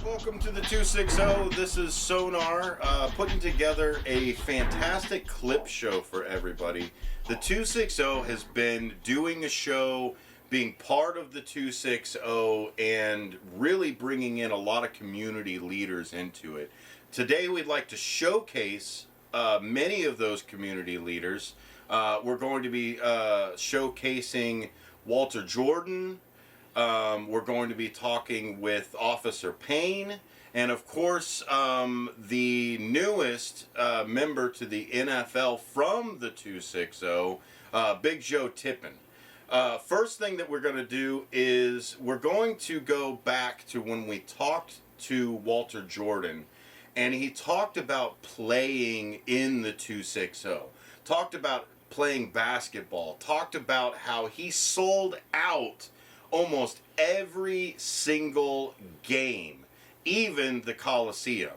Welcome to the 260. This is Sonar putting together a fantastic clip show for everybody. The 260 has been doing a show, being part of the 260, and really bringing in a lot of community leaders into it. Today we'd like to showcase many of those community leaders. We're going to be showcasing Walter Jordan. We're going to be talking with Officer Payne, and of course, the newest member to the NFL from the 260, Big Joe Tippmann. First thing that we're going to do is we're going to go back to when we talked to Walter Jordan, and he talked about playing in the 260, talked about playing basketball, talked about how he sold out almost every single game, even the Coliseum.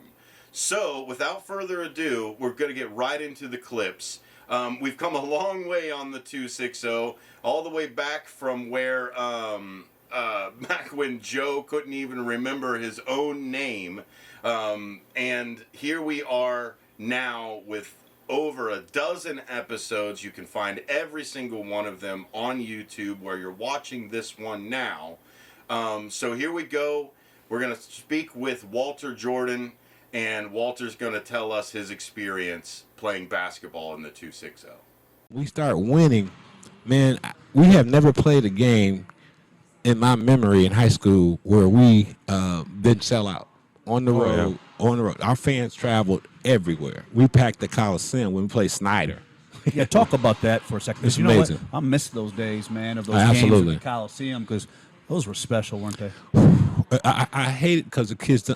So, without further ado, we're going to get right into the clips. We've come a long way on the 260, all the way back from where, back when Joe couldn't even remember his own name. And here we are now with over a dozen episodes. You can find every single one of them on YouTube where you're watching this one now. So here we go. We're going to speak with Walter Jordan, and Walter's going to tell us his experience playing basketball in the 260. We start winning, man. We have never played a game in my memory in high school where we didn't sell out on the road. Yeah. On the road, our fans traveled everywhere. We packed the Coliseum when we played Snyder. Yeah, talk about that for a second. It's amazing. What? I miss those days, man, of those games in the Coliseum, because those were special, weren't they? I hate it because the kids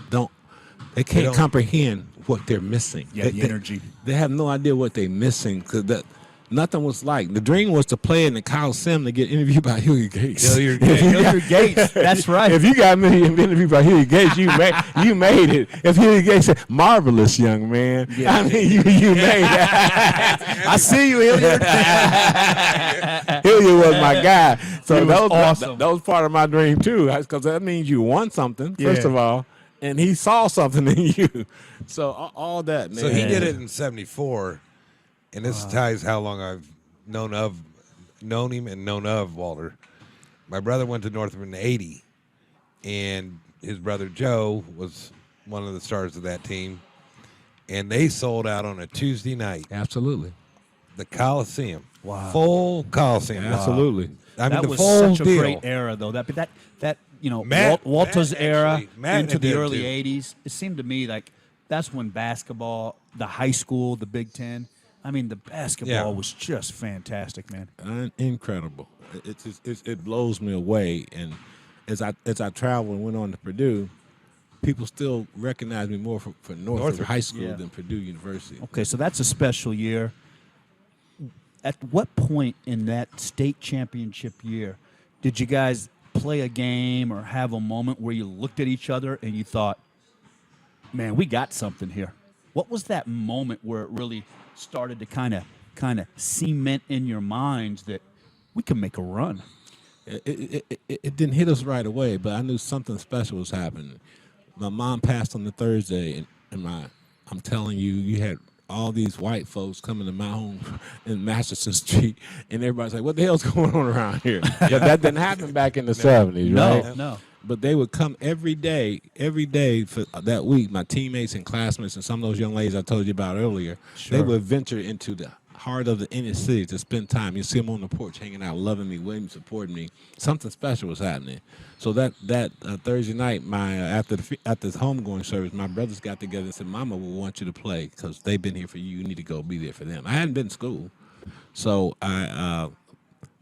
they can't comprehend what they're missing. Yeah, the energy. They have no idea what they're missing, because nothing was like. The dream was to play in the Coliseum to get interviewed by Hilliard Gates. Hilliard Gates, that's right. If you got me interviewed by Hilliard Gates, you made it. If Hilliard Gates said, "Marvelous young man," yeah. I mean, you made it. I see you, Hilliard. Hilliard was my guy. So that was awesome. That was part of my dream too, because that means you won something, first of all, and he saw something in you. So all that, man. So he did it in '74. And this ties how long I've known him and known of Walter. My brother went to Northrop in '80, and his brother Joe was one of the stars of that team. And they sold out on a Tuesday night. Absolutely. The Coliseum. Wow. Full Coliseum. Wow. Absolutely. I mean, that the was full such a deal. great era, though. That Walter's Matt era into the did early too. '80s. It seemed to me like that's when basketball, the high school, the Big Ten. I mean, the basketball was just fantastic, man. Incredible. It blows me away. And as I traveled and went on to Purdue, people still recognize me more for Northrop High School than Purdue University. Okay, so that's a special year. At what point in that state championship year did you guys play a game or have a moment where you looked at each other and you thought, man, we got something here? What was that moment where it really started to kind of cement in your minds that we can make a run? It didn't hit us right away, but I knew something special was happening. My mom passed on the Thursday, and I'm telling you, you had all these white folks coming to my home in Masterson Street, and everybody's like, what the hell's going on around here? That didn't happen back in the 70s, right? No. But they would come every day for that week. My teammates and classmates and some of those young ladies I told you about earlier, they would venture into the heart of the inner city to spend time. You see them on the porch hanging out, loving me, waiting, supporting me. Something special was happening. So that Thursday night, after the homegoing service, my brothers got together and said, "Mama will want you to play because they've been here for you. You need to go be there for them." I hadn't been to school, so I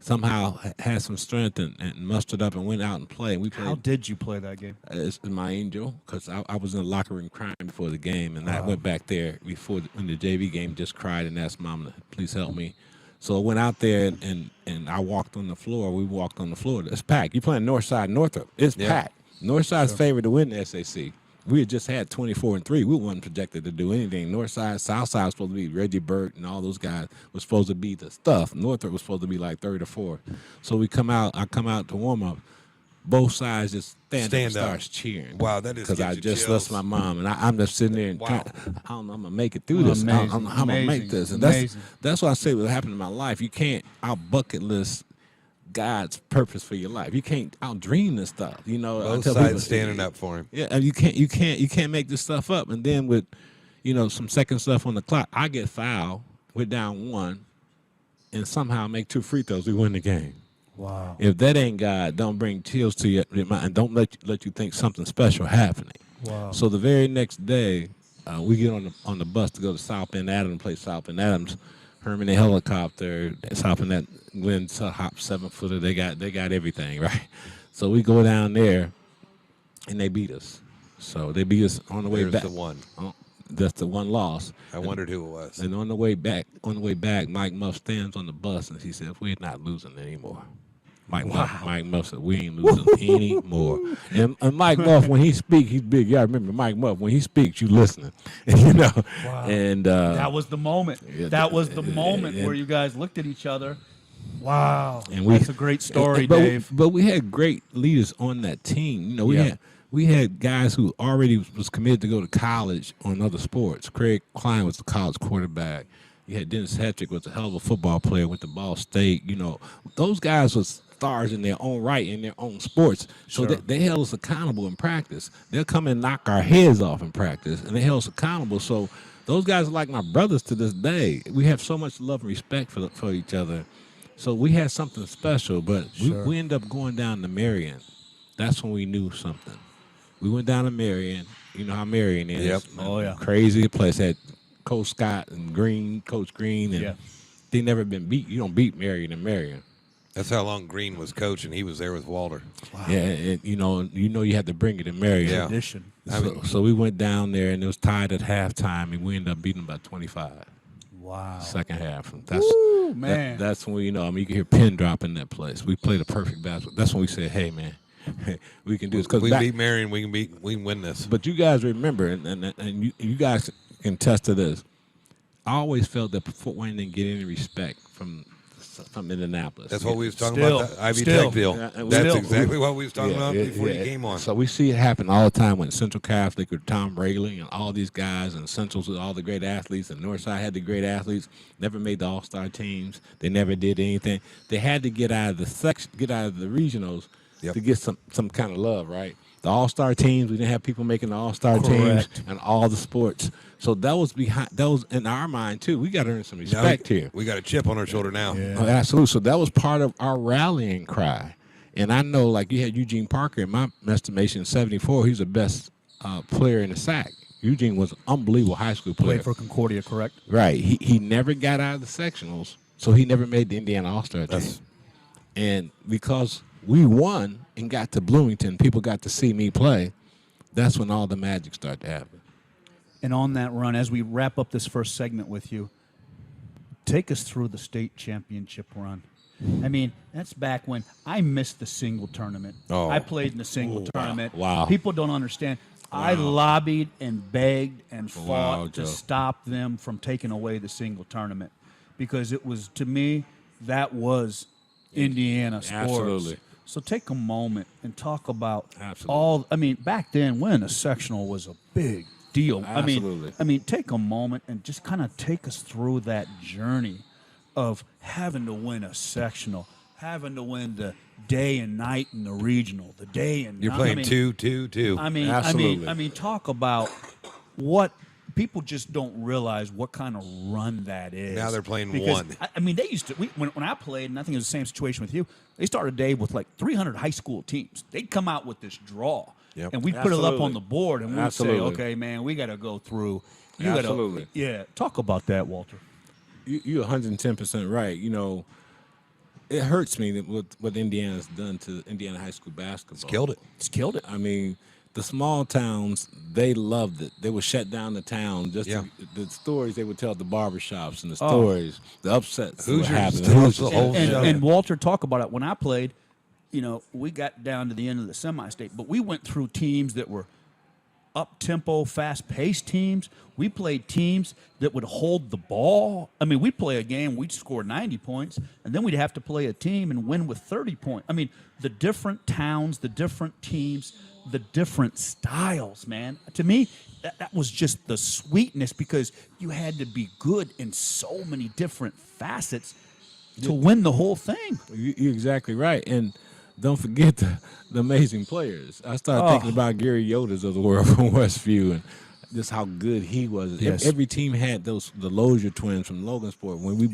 somehow had some strength and mustered up and went out and played. We played. How did you play that game? It's my angel, because I was in the locker room crying before the game, and I went back there when the JV game, just cried and asked Mom to please help me. So I went out there and I walked on the floor. We walked on the floor. It's packed. You're playing Northside Northrop. It's packed. Northside's favored to win the SAC. We had just had 24-3. We wasn't projected to do anything. Northside, Southside was supposed to be Reggie Burt and all those guys was supposed to be the stuff. Northrop was supposed to be like third or fourth. So I come out to warm up. both sides just stand up and Stand up. starts cheering. Wow, that is because I gives you just chills. lost my mom, and I'm just sitting there and Wow. trying, I don't know, I'm gonna make it through this. I don't know how I'm gonna make this, and that's why I say what happened in my life. You can't out bucket list God's purpose for your life. You can't out dream this stuff. You know, I Both tell sides people, standing up for him. Yeah, and you can't make this stuff up. And then with, some second stuff on the clock, I get fouled. We're down 1, and somehow make 2 free throws. We win the game. Wow. If that ain't God, don't bring chills to your mind, and don't let you think something special happening. Wow. So the very next day, we get on the bus to go to South Bend Adams, play South Bend Adams. Herman the helicopter, South Bend that Glenn Hop 7-footer. They got everything right. So we go down there, and they beat us. So they beat us on the way There's back. the one. That's the one loss. I wondered who it was. And on the way back, Mike Muff stands on the bus and he said, "We're not losing anymore." Mike Muff said, "We ain't losing anymore." And Mike Muff, when he speaks, he's big. Yeah, I remember Mike Muff. When he speaks, you listening. Wow. And that was the moment. Yeah, that was the moment where you guys looked at each other. Wow. And that's a great story, Dave. But we had great leaders on that team. We had guys who already was committed to go to college on other sports. Craig Klein was the college quarterback. You had Dennis Hetrick was a hell of a football player with the Ball State. Those guys was stars in their own right, in their own sports. So they held us accountable in practice. They'll come and knock our heads off in practice, and they held us accountable. So those guys are like my brothers to this day. We have so much love and respect for each other. So we had something special, but we ended up going down to Marion. That's when we knew something. We went down to Marion. You know how Marion is. Yep. Oh, yeah. Crazy place. Had Coach Scott and Coach Green, and they never been beat. You don't beat Marion and Marion. That's how long Green was coaching. He was there with Walter. Wow. Yeah, and, you had to bring it in Marion. Yeah. Tradition. So we went down there, and it was tied at halftime, and we ended up beating them by 25. Wow. Second half. Man. That's when you can hear pin drop in that place. We played a perfect basketball. That's when we said, "Hey, man, we can do this." We beat Marion. We can win this. But you guys remember, and you guys can attest to this. I always felt that Fort Wayne didn't get any respect from Indianapolis. That's what we was talking about, the Ivy Tech deal. That's exactly what we was talking about before you came on. So we see it happen all the time when Central Catholic with Tom Rayleigh and all these guys, and Central's with all the great athletes, and Northside had the great athletes, never made the all-star teams. They never did anything. They had to get out of the regionals to get some kind of love, right? The all-star teams, we didn't have people making the all-star teams and all the sports. So that was in our mind too. We got to earn some respect here. We got a chip on our shoulder now. Yeah. Oh, absolutely. So that was part of our rallying cry. And I know, like, you had Eugene Parker, in my estimation, in 74, he's the best player in the SAC. Eugene was an unbelievable high school player. Played for Concordia, correct? Right. He never got out of the sectionals, so he never made the Indiana All-Star team. And because we won and got to Bloomington, people got to see me play, that's when all the magic started to happen. And on that run, as we wrap up this first segment with you, take us through the state championship run. I mean, that's back when I missed the single tournament. Oh. I played in the single tournament. Wow. People don't understand. Wow. I lobbied and begged and fought to Joe. stop them from taking away the single tournament because it was, to me, that was Indiana sports. Absolutely. So take a moment and talk about Absolutely. back then winning a sectional was a big deal. Absolutely. I mean, take a moment and just kind of take us through that journey of having to win a sectional, having to win the day and night in the regional, the day and You're night. playing 2-2-2. Absolutely. I mean, talk about what people just don't realize what kind of run that is. Now they're playing Because, one. I mean, they used to. When I played, and I think it was the same situation with you. They started a day with like 300 high school teams. They'd come out with this draw, and we'd put it up on the board, and we'd say, "Okay, man, we got to go through." Absolutely. Talk about that, Walter. You're 110% right. It hurts me that what Indiana's done to Indiana high school basketball. It's killed it. I mean, the small towns, they loved it. They would shut down the town. The stories they would tell at the barbershops and the stories, the upsets that would happen. And Walter, talk about it. When I played, we got down to the end of the semi-state, but we went through teams that were up-tempo, fast-paced teams. We played teams that would hold the ball. I mean, we'd play a game, we'd score 90 points, and then we'd have to play a team and win with 30 points. I mean, the different towns, the different teams, the different styles, man. To me, that was just the sweetness because you had to be good in so many different facets to win the whole thing. You're exactly right. And don't forget the amazing players. I started thinking about Gary Yodas of the world from Westview and just how good he was. Yes. Every team had the Lozier twins from Logansport. When we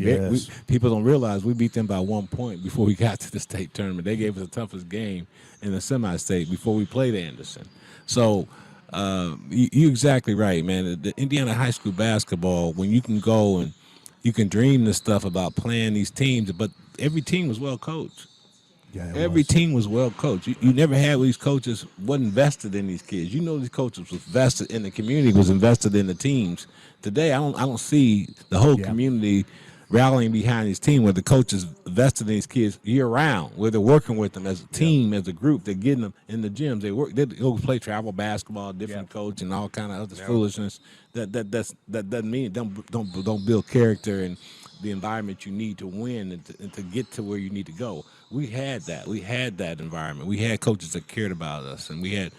people don't realize we beat them by 1 point before we got to the state tournament. They gave us the toughest game in the semi-state before we played Anderson. So you're exactly right, man. The Indiana high school basketball, when you can go and you can dream this stuff about playing these teams, but every team was well coached. Yeah, Every team was well coached. You never had these coaches wasn't vested in these kids. You know, these coaches was vested in the community, was invested in the teams. Today, I don't see the whole community rallying behind these teams where the coaches vested in these kids year round, where they're working with them as a team, as a group. They're getting them in the gyms. They go play travel basketball, different coach, and all kind of other foolishness. That doesn't mean don't build character and the environment you need to win and to get to where you need to go. We had that. We had that environment. We had coaches that cared about us, and we had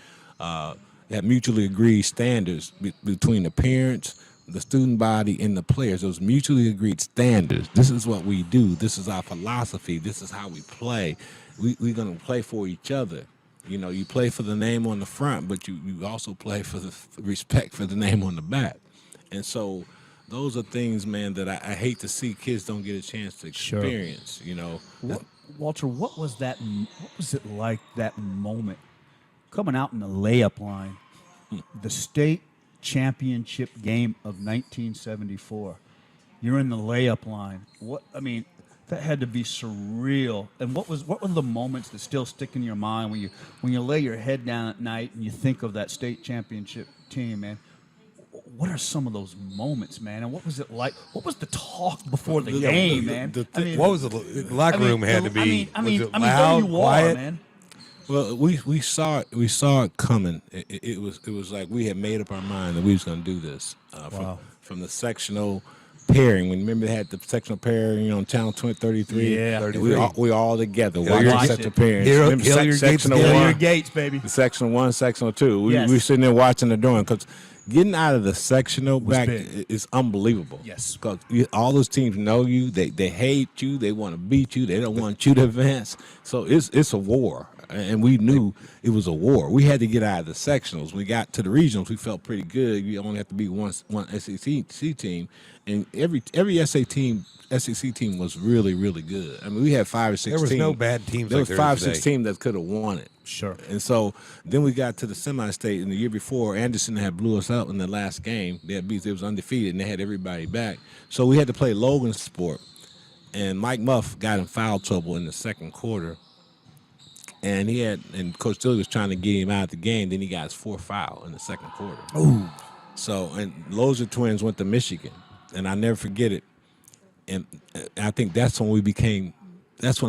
mutually agreed standards between the parents, the student body, and the players. Those mutually agreed standards. This is what we do. This is our philosophy. This is how we play. We're going to play for each other. You know, you play for the name on the front, but you also play for the respect for the name on the back. And so those are things, man, that I hate to see kids don't get a chance to experience, you know. Walter, what was that? What was it like that moment coming out in the layup line, the state championship game of 1974? You're in the layup line. That had to be surreal. And what were the moments that still stick in your mind when you lay your head down at night and you think of that state championship team, man? What are some of those moments, man? And what was it like? What was the talk before the game, man? What was the locker room had to be? Was it loud, there you quiet? are, man. Well, we saw it coming. It was like we had made up our mind that we was going to do this from the sectional pairing. Remember they had the sectional pairing on Channel 33? Yeah, we all together Hill watching sectional pairings. Hill your Sectional Hill one, your gates, baby. the sectional 1, sectional 2. We Yes. were sitting there watching the drawing because getting out of the sectional back big. is unbelievable. Yes. Because all those teams know you. They hate you. They want to beat you. They don't want you to advance. So it's a war. And we knew it was a war. We had to get out of the sectionals. We got to the regionals. We felt pretty good. You only have to be one SEC team. And every SEC team was really, really good. I mean, we had 5 or 6 teams. There was no bad teams. There like was 5 or 6 today. teams that could have won it. Sure. And so then we got to the semi-state, and the year before, Anderson had blew us out in the last game. They was undefeated, and they had everybody back. So we had to play Logansport, and Mike Muff got in foul trouble in the second quarter. And Coach Dilly was trying to get him out of the game. Then he got his 4th foul in the second quarter. Ooh. So, and Lozier twins went to Michigan, and I never forget it. And I think that's when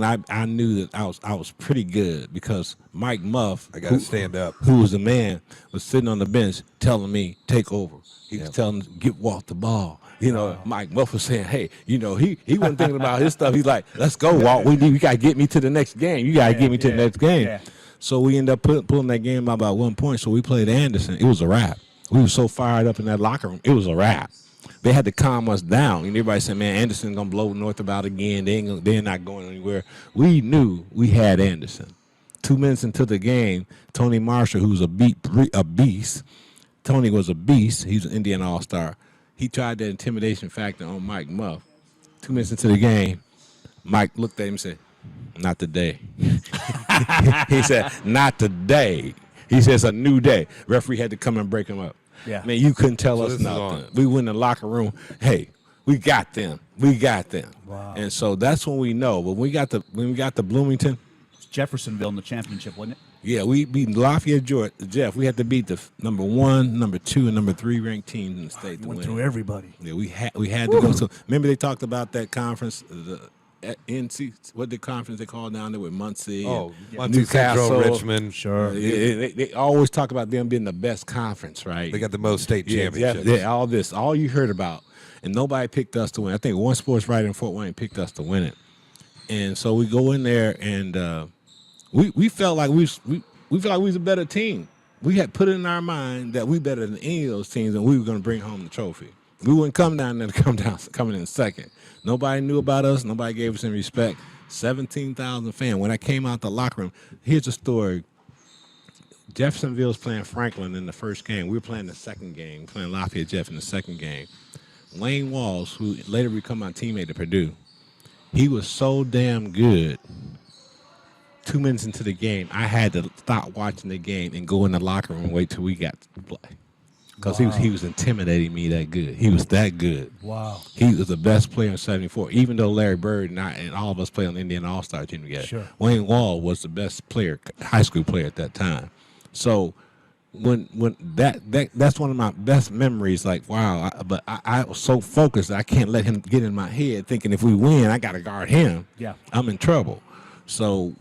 I knew that I was pretty good because Mike Muff, I got to stand up. who was the man, was sitting on the bench telling me, take over. He was telling me, Walt the ball. You know, Mike Muff was saying, hey, you know, he wasn't thinking about his stuff. He's like, let's go, Walt. We got to get me to the next game. You got to get me to the next game. Yeah. So we ended up pulling that game out by 1 point. So we played Anderson. It was a wrap. We were so fired up in that locker room. It was a wrap. They had to calm us down. And everybody said, man, Anderson's going to blow North about again. They're not going anywhere. We knew we had Anderson. 2 minutes into the game, Tony Marshall, who's a beast. Tony was a beast. He's an Indiana All-Star. He tried that intimidation factor on Mike Muff. 2 minutes into the game, Mike looked at him and said, not today. He said, not today. He says, a new day. Referee had to come and break him up. Yeah. Man, you couldn't tell us this is nothing. on. We went in the locker room, hey, we got them. We got them. Wow. And so that's when we know. But when we got to Bloomington, It's Jeffersonville in the championship, wasn't it? yeah, we beat Lafayette, Georgia. Jeff, we had to beat the number 1, number 2, and number 3 ranked teams in the state to Went win. through everybody. Yeah, we had to go. So remember they talked about that conference, NC, what the conference they call down there with Muncie. Oh, and Muncie Central, Newcastle. Richmond. Sure. They always talk about them being the best conference, right? They got the most state Yeah, championships. all you heard about, and nobody picked us to win. I think one sports writer in Fort Wayne picked us to win it, and so we go in there and we felt like we felt like we was a better team. We had put it in our mind that we better than any of those teams, and we were going to bring home the trophy. We wouldn't come down there to coming in second. Nobody knew about us. Nobody gave us any respect. 17,000 fans. When I came out the locker room, here's a story. Jeffersonville's playing Franklin in the first game. We were playing the second game, playing Lafayette Jeff in the second game. Wayne Walls, who later became my teammate at Purdue, he was so damn good. 2 minutes into the game, I had to stop watching the game and go in the locker room and wait till we got to play. Because he was intimidating me that good. He was that good. Wow. He was the best player in 74, even though Larry Bird and all of us played on the Indiana All-Star team together. Sure. Wayne Wall was the best player, high school player at that time. So when that's one of my best memories, like, wow, but I was so focused that I can't let him get in my head thinking if we win, I got to guard him. Yeah. I'm in trouble. So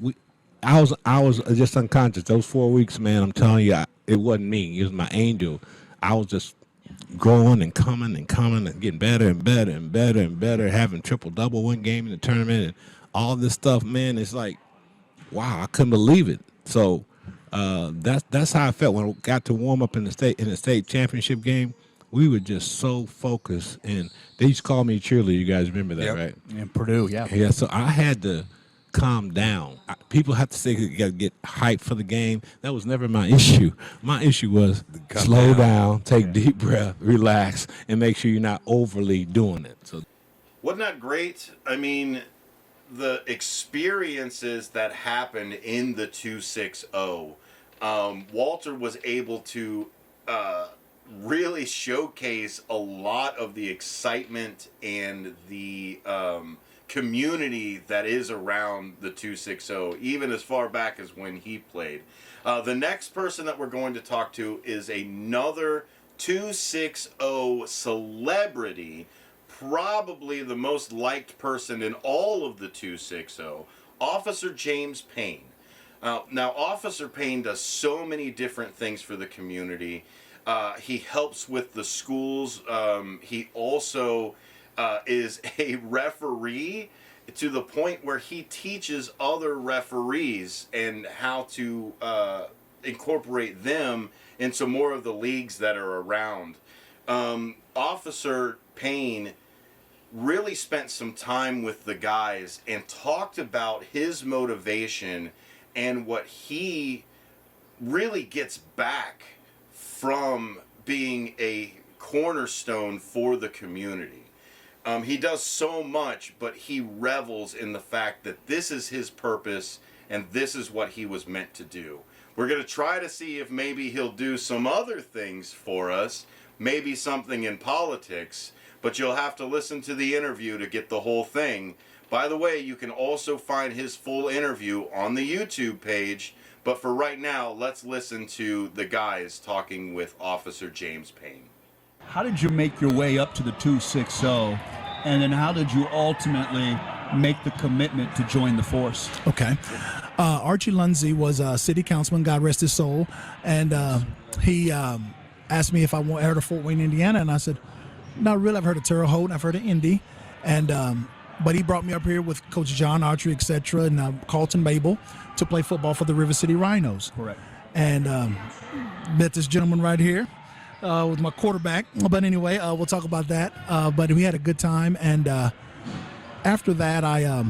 I was just unconscious. Those 4 weeks, man, I'm telling you, it wasn't me. It was my angel. I was just growing and coming and getting better and better and better and better, having triple-double one game in the tournament and all this stuff, man. It's like, wow, I couldn't believe it. So that's how I felt when I got to warm up in the state championship game. We were just so focused, and they used to call me cheerleader. You guys remember that, right? In Purdue, yeah. Yeah, so I had to calm down. People have to say you got to get hyped for the game. That was never my issue. My issue was slow down, take deep breath, relax, and make sure you're not overly doing it. So, wasn't that great? I mean, the experiences that happened in the 260, Walter was able to really showcase a lot of the excitement and the community that is around the 260, even as far back as when he played. The next person that we're going to talk to is another 260 celebrity, probably the most liked person in all of the 260, Officer James Payne. Now, Officer Payne does so many different things for the community. He helps with the schools. He also is a referee to the point where he teaches other referees and how to incorporate them into more of the leagues that are around. Officer Payne really spent some time with the guys and talked about his motivation and what he really gets back from being a cornerstone for the community. He does so much, but he revels in the fact that this is his purpose and this is what he was meant to do. We're going to try to see if maybe he'll do some other things for us, maybe something in politics, but you'll have to listen to the interview to get the whole thing. By the way, you can also find his full interview on the YouTube page, but for right now, let's listen to the guys talking with Officer James Payne. How did you make your way up to the 260, and then how did you ultimately make the commitment to join the force? Okay. Archie Lundsey was a city councilman, God rest his soul, and he asked me if I heard of Fort Wayne, Indiana, and I said, not really. I've heard of Terre Haute, I've heard of Indy, and but he brought me up here with Coach John Archery, etc., and Carlton Mabel to play football for the River City Rhinos. Correct. And met this gentleman right here with my quarterback. But anyway, we'll talk about that. But we had a good time, and after that, I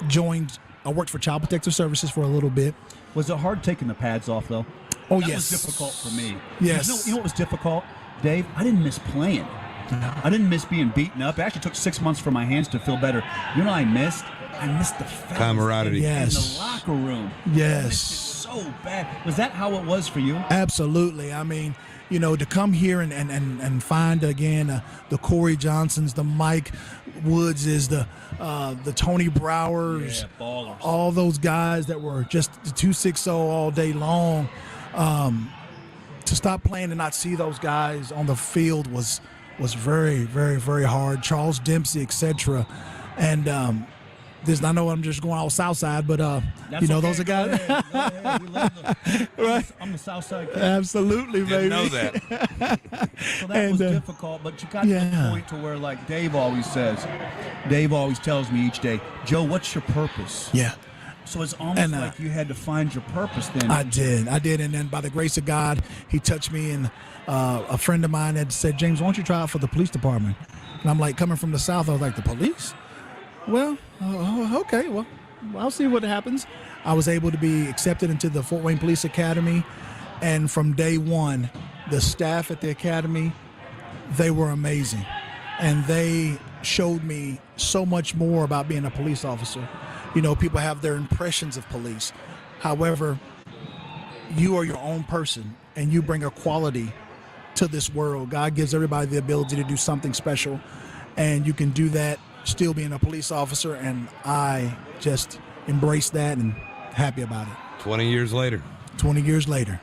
joined. I worked for Child Protective Services for a little bit. Was it hard taking the pads off, though? Oh, that yes. was difficult for me. Yes. You know what was difficult, Dave? I didn't miss playing. No. I didn't miss being beaten up. It actually took 6 months for my hands to feel better. You know what I missed? I missed the fellas Camaraderie. Yes. in the locker room. Yes. I missed it so bad. Was that how it was for you? Absolutely. I mean, you know, to come here and find again the Corey Johnsons, the Mike Woodses, the Tony Browers, Yeah, ballers. all those guys that were just the 260 all day long. To stop playing and not see those guys on the field was very, very, very hard. Charles Dempsey, etc. And I know I'm just going all South Side, but those are guys. Go ahead. We love Right. I'm the South Side kid. Absolutely, baby. Didn't know that. So that was And, difficult, but you got to the yeah. point to where, like Dave always tells me each day, Joe, what's your purpose? Yeah. So it's almost And, like you had to find your purpose then. I did, and then by the grace of God, he touched me, and a friend of mine had said, James, why don't you try out for the police department? And I'm like, coming from the South, I was like, the police? Well, okay, well, I'll see what happens. I was able to be accepted into the Fort Wayne Police Academy, and from day one, the staff at the academy, they were amazing, and they showed me so much more about being a police officer. People have their impressions of police. However, you are your own person, and you bring a quality to this world. God gives everybody the ability to do something special, and you can do that still being a police officer, and I just embrace that and happy about it. 20 years later. 20 years later.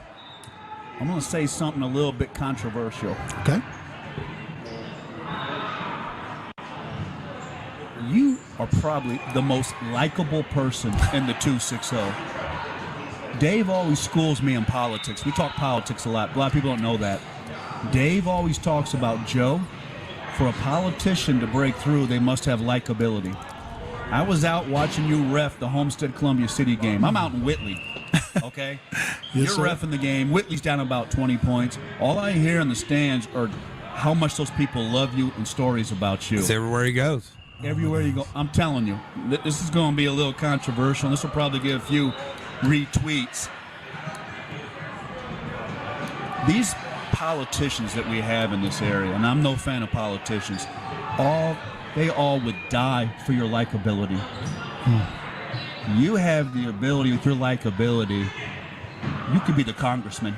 I'm going to say something a little bit controversial. Okay. You are probably the most likable person in the 260. Dave always schools me in politics. We talk politics a lot. A lot of people don't know that. Dave always talks about, Joe, for a politician to break through, they must have likability. I was out watching you ref the Homestead-Columbia City game. I'm out in Whitley, okay? Yes, You're sir. reffing the game. Whitley's down about 20 points. All I hear in the stands are how much those people love you and stories about you. It's everywhere he goes. Everywhere you go, I'm telling you, this is going to be a little controversial. This will probably get a few retweets. These politicians that we have in this area, and I'm no fan of politicians, they all would die for your likability. You have the ability, with your likability, you could be the congressman.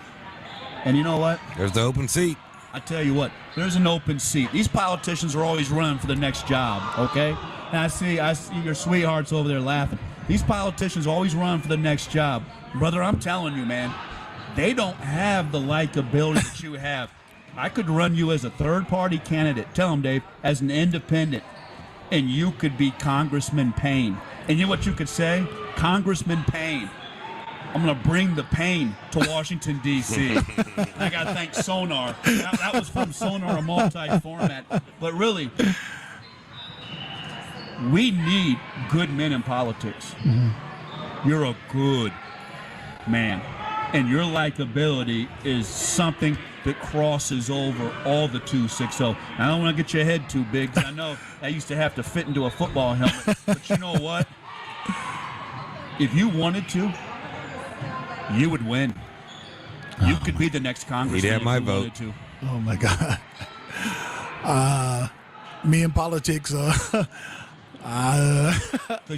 And you know what? There's the open seat. I tell you what, there's an open seat. These politicians are always running for the next job, okay? And I see your sweethearts over there laughing. These politicians always run for the next job. Brother, I'm telling you, man, they don't have the likability that you have. I could run you as a third-party candidate. Tell them, Dave, as an independent, and you could be Congressman Payne. And you know what you could say? Congressman Payne. I'm going to bring the pain to Washington, D.C. I got to thank Sonar. That was from Sonar, a multi-format. But really, we need good men in politics. Mm-hmm. You're a good man. And your likability is something that crosses over all the 260. I don't want to get your head too big, because I know I used to have to fit into a football helmet. But you know what? If you wanted to, you would win. You could be the next congressman. He'd have my if you vote. wanted to. Oh, my God. Me in politics, Because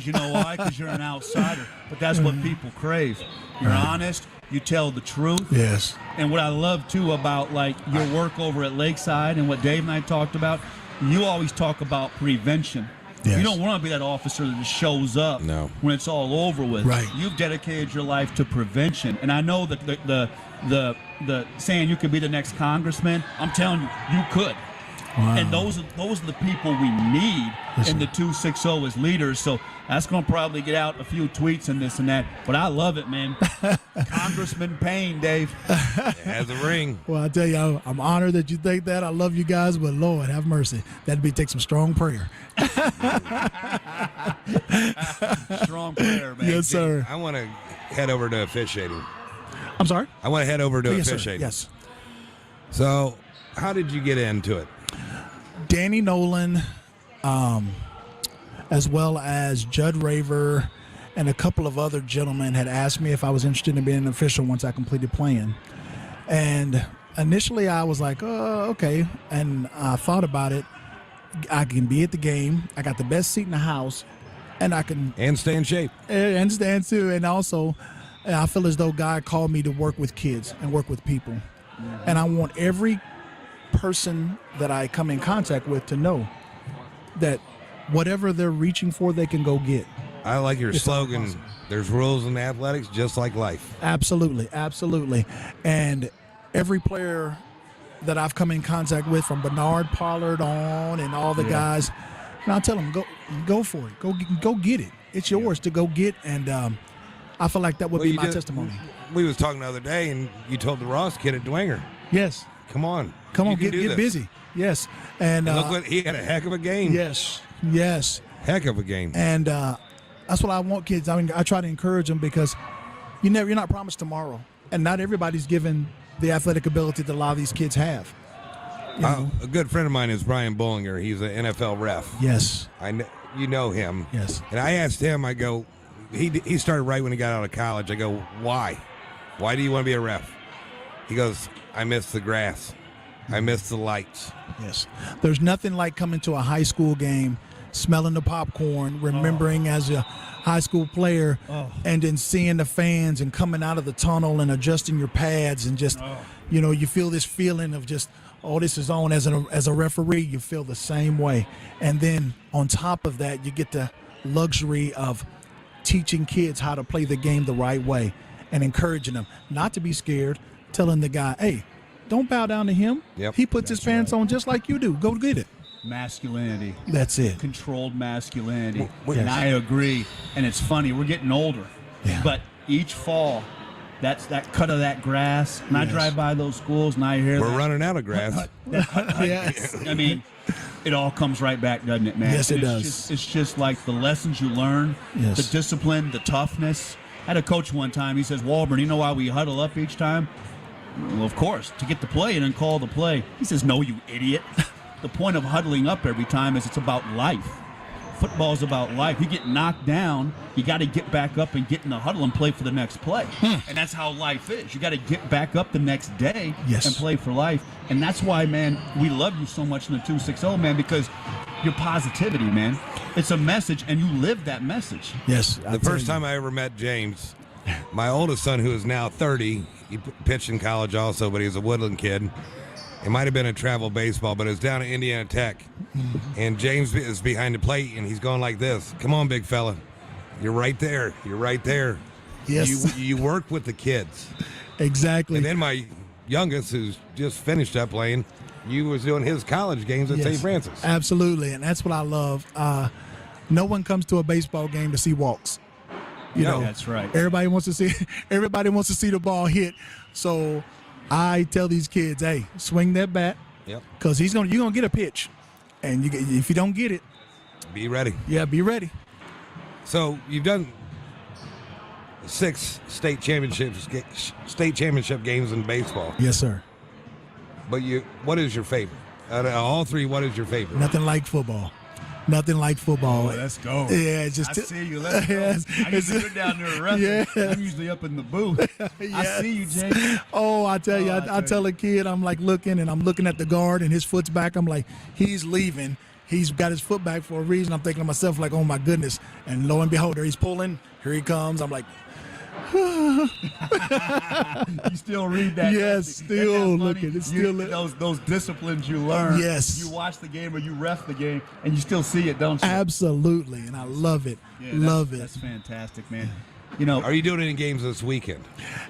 you know why? Because you're an outsider. But that's what people crave. You're honest. You tell the truth. yes. And what I love, too, about, like, your work over at Lakeside and what Dave and I talked about, you always talk about prevention. Yes. You don't want to be that officer that just shows up No. when it's all over with. Right. You've dedicated your life to prevention. And I know that the saying you could be the next congressman, I'm telling you, you could. Wow. And those are the people we need Yes, in sir. the 260 as leaders. So that's going to probably get out a few tweets and this and that. But I love it, man. Congressman Payne, Dave. It has a ring. Well, I tell you, I'm honored that you think that. I love you guys, but Lord, have mercy. That'd take some strong prayer. Strong prayer, man. Yes, sir. I want to head over to officiating. I'm sorry? I want to head over to Yes, sir. officiating. Yes. So, how did you get into it? Danny Nolan, as well as Judd Raver, and a couple of other gentlemen had asked me if I was interested in being an official once I completed playing. And initially I was like, oh, okay. And I thought about it. I can be at the game. I got the best seat in the house. And I can And stay in shape. understand too. And also, I feel as though God called me to work with kids and work with people. And I want every person that I come in contact with to know that whatever they're reaching for, they can go get. I like your It's all slogan. possible. There's rules in athletics just like life. Absolutely, absolutely. And every player that I've come in contact with, from Bernard Pollard on and all the guys, and I'll tell them, go for it. Go get it. It's yours to go get, and I feel like that would be my testimony. We was talking the other day, and you told the Ross kid at Dwenger, Yes. come on, Get busy. Yes. And look what he had a heck of a game. yes, Heck of a game. and that's what I want kids. I mean, I try to encourage them because you're not promised tomorrow, and not everybody's given the athletic ability that a lot of these kids have. A good friend of mine is Brian Bollinger. He's an NFL ref. Yes. You know him. Yes. And I asked him, I go, he started right when he got out of college. I go, why? Why do you want to be a ref? He goes, I miss the grass. I miss the lights. Yes. There's nothing like coming to a high school game, smelling the popcorn, remembering as a high school player, and then seeing the fans and coming out of the tunnel and adjusting your pads and just, you feel this feeling of just, this is on. As a referee, you feel the same way. And then on top of that, you get the luxury of teaching kids how to play the game the right way and encouraging them not to be scared, telling the guy, hey, don't bow down to him. Yep, he puts his pants on just like you do. Go get it. Masculinity. That's it. Controlled masculinity. Yes. And I agree. And it's funny, we're getting older. Yeah. But each fall, that's that cut of that grass. And I drive by those schools and I hear We're running out of grass. Yes. I mean, it all comes right back, doesn't it, man? Yes, it And does. It's just like the lessons you learn, Yes. the discipline, the toughness. I had a coach one time, he says, Walburn, you know why we huddle up each time? Well, of course, to get the play and then call the play. He says, no, you idiot. The point of huddling up every time is it's about life. Football's about life. You get knocked down, you got to get back up and get in the huddle and play for the next play. And that's how life is. You got to get back up the next day Yes. and play for life. And that's why, man, we love you so much in the 260, man, because your positivity, man. It's a message, and you live that message. Yes. The first time I ever met James, my oldest son, who is now 30, he pitched in college also, but he's a Woodland kid. It might have been a travel baseball, but it was down at Indiana Tech. And James is behind the plate, and he's going like this. Come on, big fella. You're right there. You're right there. Yes. You work with the kids. Exactly. And then my youngest, who's just finished up playing, you was doing his college games at Yes. St. Francis. Absolutely, and that's what I love. No one comes to a baseball game to see walks. You No. know, That's right. Everybody wants to see. Everybody wants to see the ball hit. So I tell these kids, hey, swing that bat, Yep. because you're gonna get a pitch, and if you don't get it, Be ready. yeah, be ready. So you've done 6 state championship games in baseball. Yes, sir. But what is your favorite? Out of all 3, what is your favorite? Nothing like football. Nothing like football. Let's go. Yeah, it's just I see you. Let's go. Yes. I usually go down there wrestling. Yes. I'm usually up in the booth. I Yes. see you, James. Oh, I tell you, Oh, I tell a kid, I'm like looking, and I'm looking at the guard, and his foot's back. I'm like, he's leaving. He's got his foot back for a reason. I'm thinking to myself, like, oh my goodness. And lo and behold, there he's pulling. Here he comes. I'm like, You still read that? Yes, don't you? still Isn't that looking. funny? It's still those disciplines you learn. Yes. You watch the game or you ref the game, and you still see it, don't you? absolutely. And I love it. Yeah, love That's it. fantastic, man. You know, Are you doing any games this weekend?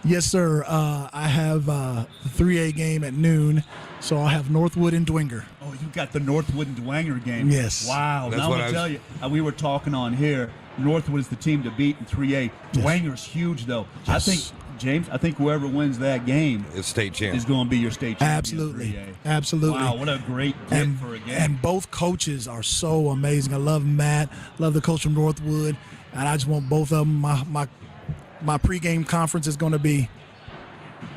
Yes, sir. I have the 3A game at noon, so I'll have Northwood and Dwenger. oh, you got the Northwood and Dwenger game. Yes. Wow. That's Now what I'm going to I tell you, we were talking on here. Northwood is the team to beat in 3A. Yes. Dwenger's huge, though. Yes. I think, James, whoever wins that game It's state champ. is going to be your state champion. Absolutely. in 3A. Absolutely. Wow, what a great get And, for a game. and both coaches are so amazing. I love Matt, love the coach from Northwood, and I just want both of them. My pregame conference is going to be,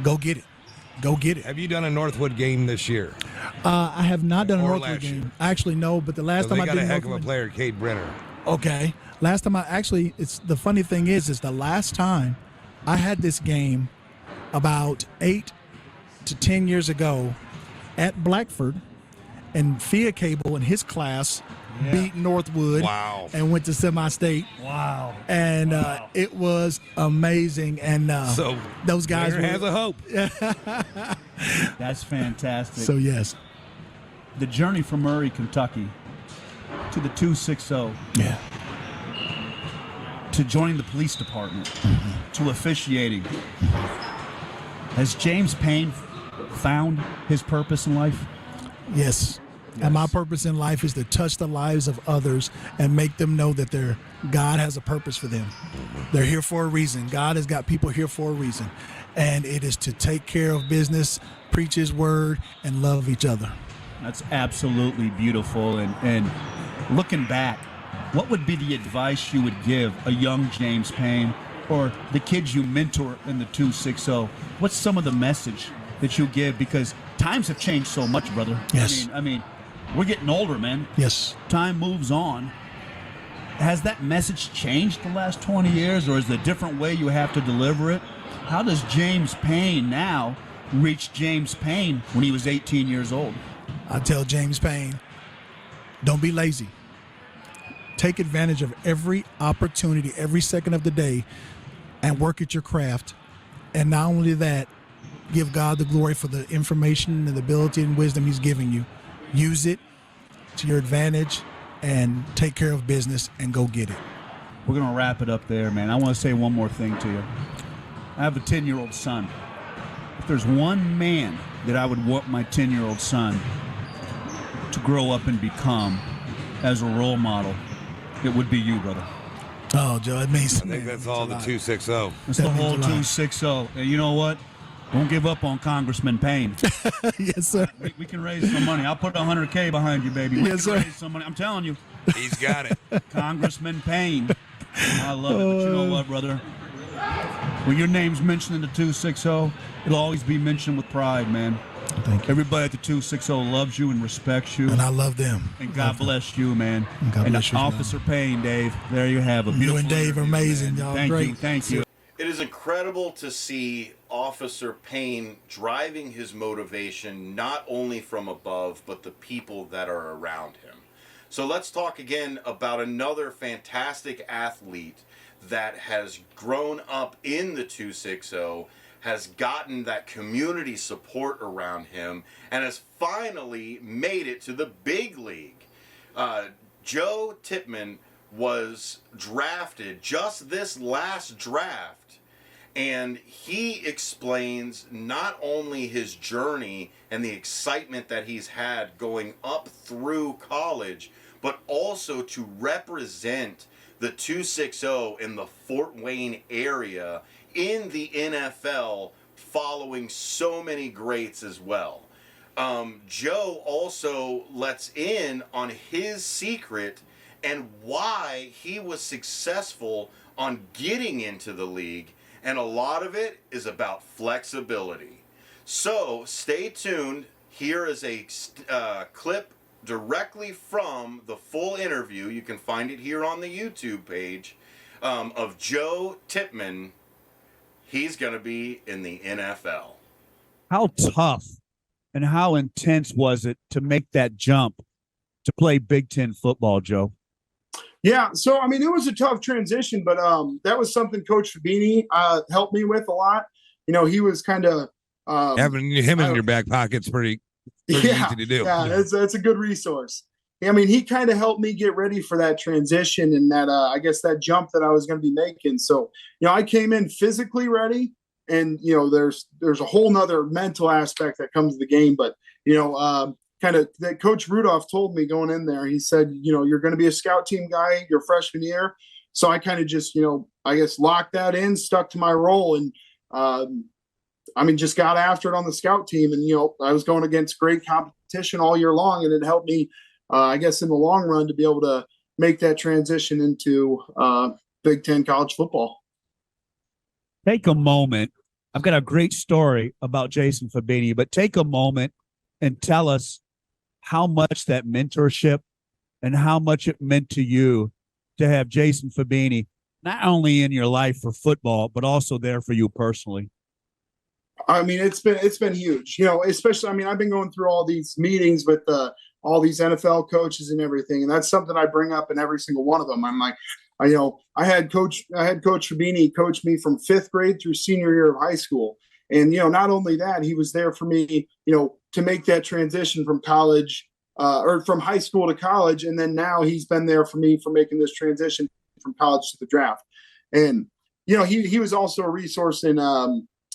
go get it. Go get it. Have you done a Northwood game this year? I have not done a Or Northwood last year? game. Actually, no, but the last They time I got did a heck of a Northwood, player, Cade Brenner. okay. Last time it's the funny thing is the last time I had this game about 8 to 10 years ago at Blackford, and Fia Cable and his class beat Northwood. Wow. And went to semi-state. wow. And it was amazing. And So those guys Brenner has a hope. That's fantastic. so yes, the journey from Murray, Kentucky to the 260, yeah, to joining the police department, to officiating. Has James Payne found his purpose in life? yes, And my purpose in life is to touch the lives of others and make them know that God has a purpose for them. They're here for a reason. God has got people here for a reason. And it is to take care of business, preach his word, and love each other. That's absolutely beautiful. And looking back, what would be the advice you would give a young James Payne or the kids you mentor in the 260? What's some of the message that you give? Because times have changed so much, brother. Yes. I mean, we're getting older, man. Yes. Time moves on. Has that message changed the last 20 years, or is there a different way you have to deliver it? How does James Payne now reach James Payne when he was 18 years old? I tell James Payne, don't be lazy. Take advantage of every opportunity, every second of the day, and work at your craft. And not only that, give God the glory for the information and the ability and wisdom he's giving you. Use it to your advantage and take care of business and go get it. We're going to wrap it up there, man. I want to say one more thing to you. I have a 10-year-old son. If there's one man that I would want my 10-year-old son to grow up and become as a role model, it would be you, brother. Oh, Joe, it means I think that's all the 260. It's the whole 260. And you know what? Don't give up on Congressman Payne. Yes, sir. We can raise some money. I'll put $100K behind you, baby. We Yes, can sir. raise some money. I'm telling you. He's got it. Congressman Payne. I love it. But you know what, brother? When your name's mentioned in the 260, it'll always be mentioned with pride, man. Thank you. Everybody at the 260 loves you and respects you. And I love them. And God bless you, man. And God bless you, man. Officer Payne, Dave. There you have it. You and Dave are amazing, y'all. Thank Great. you. Thank you. It is incredible to see Officer Payne driving his motivation not only from above, but the people that are around him. So let's talk again about another fantastic athlete that has grown up in the 260, has gotten that community support around him, and has finally made it to the big league. Joe Tippmann was drafted just this last draft, and he explains not only his journey and the excitement that he's had going up through college, but also to represent the 260 in the Fort Wayne area in the NFL, following so many greats as well. Joe also lets in on his secret and why he was successful on getting into the league, and a lot of it is about flexibility. So stay tuned. Here is a clip directly from the full interview. You can find it here on the YouTube page of Joe Tippmann. He's going to be in the NFL. How tough and how intense was it to make that jump to play Big Ten football, Joe? Yeah, so I mean, it was a tough transition, but that was something Coach Fabini helped me with a lot. You know, he was kind of Having him in your back pocket's pretty easy to do. Yeah, it's a good resource. I mean, he kind of helped me get ready for that transition and that I guess that jump that I was going to be making. So, you know, I came in physically ready, and you know, there's a whole nother mental aspect that comes to the game. But you know, kind of that Coach Rudolph told me going in there. He said, you know, you're going to be a scout team guy your freshman year. So I kind of just, you know, I guess locked that in, stuck to my role, and I mean, just got after it on the scout team. And you know, I was going against great competition all year long, and it helped me. I guess in the long run to be able to make that transition into Big Ten college football. Take a moment. I've got a great story about Jason Fabini, but take a moment and tell us how much that mentorship and how much it meant to you to have Jason Fabini, not only in your life for football, but also there for you personally. I mean, it's been huge, you know, especially, I mean, I've been going through all these meetings with all these NFL coaches and everything. And that's something I bring up in every single one of them. I'm like, I had Coach Fabini coach me from 5th grade through senior year of high school. And, you know, not only that, he was there for me, you know, to make that transition from college or from high school to college. And then now he's been there for me for making this transition from college to the draft. And, you know, he was also a resource in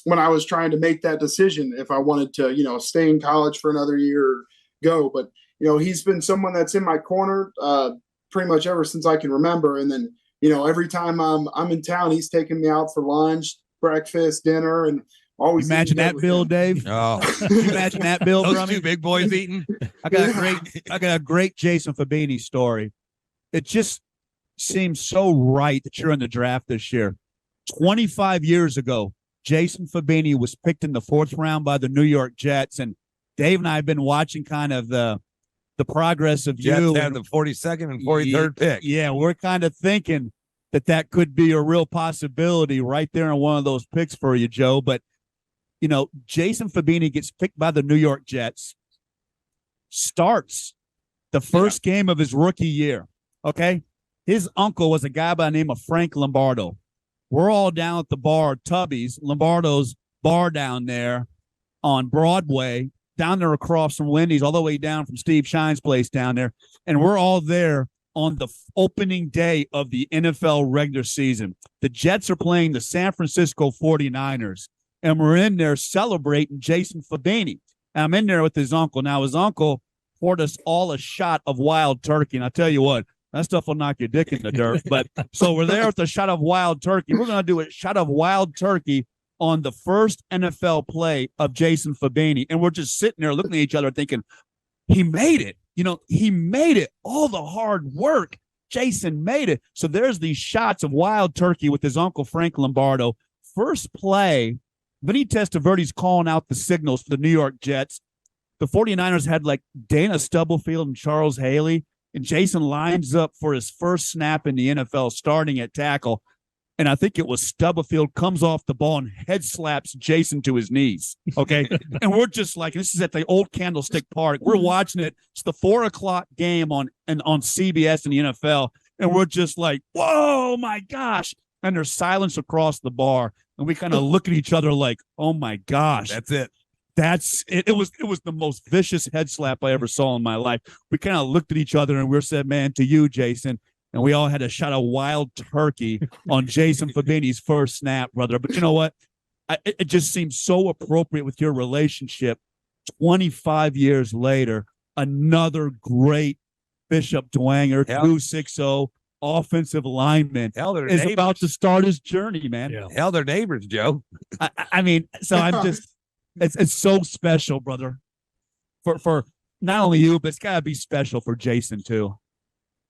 when I was trying to make that decision, if I wanted to, you know, stay in college for another year or go. But he's been someone that's in my corner pretty much ever since I can remember. And then, every time I'm in town, he's taking me out for lunch, breakfast, dinner, and always. Imagine that bill, Dave. Oh, Imagine that bill, those Brummy. two big boys eating. I got a great Jason Fabini story. It just seems so right that you're in the draft this year. 25 years ago, Jason Fabini was picked in the 4th round by the New York Jets, and Dave and I have been watching kind of the progress of Jets you. had the 42nd and 43rd pick. Yeah, we're kind of thinking that could be a real possibility right there in one of those picks for you, Joe. But, Jason Fabini gets picked by the New York Jets, starts the first game of his rookie year, okay? His uncle was a guy by the name of Frank Lombardo. We're all down at the bar, Tubby's, Lombardo's bar down there on Broadway, down there across from Wendy's, all the way down from Steve Shine's place down there. And we're all there on the opening day of the NFL regular season. The Jets are playing the San Francisco 49ers, and we're in there celebrating Jason Fabini. And I'm in there with his uncle. Now, his uncle poured us all a shot of wild turkey. And I tell you what, that stuff will knock your dick in the dirt. But so we're there with a shot of wild turkey. We're going to do a shot of wild turkey on the first NFL play of Jason Fabini. And we're just sitting there looking at each other thinking, he made it. He made it. All the hard work. Jason made it. So there's these shots of wild turkey with his uncle, Frank Lombardo. First play, Vinny Testaverde's calling out the signals for the New York Jets. The 49ers had like Dana Stubblefield and Charles Haley, and Jason lines up for his first snap in the NFL starting at tackle. And I think it was Stubblefield comes off the ball and head slaps Jason to his knees. Okay. And we're just like, this is at the old Candlestick Park. We're watching it. It's the 4:00 game on CBS in the NFL. And we're just like, whoa, my gosh. And there's silence across the bar. And we kind of look at each other like, oh my gosh. That's it. That's it. It was the most vicious head slap I ever saw in my life. We kind of looked at each other and we said, man, to you, Jason. And we all had a shot of wild turkey on Jason Fabini's first snap, brother. But you know what? It just seems so appropriate with your relationship. 25 years later, another great Bishop Dwanger, 260 offensive lineman, is about to start his journey, man. Yeah. Hell, they're neighbors, Joe. I mean, so I'm just, it's so special, brother. For not only you, but it's got to be special for Jason, too.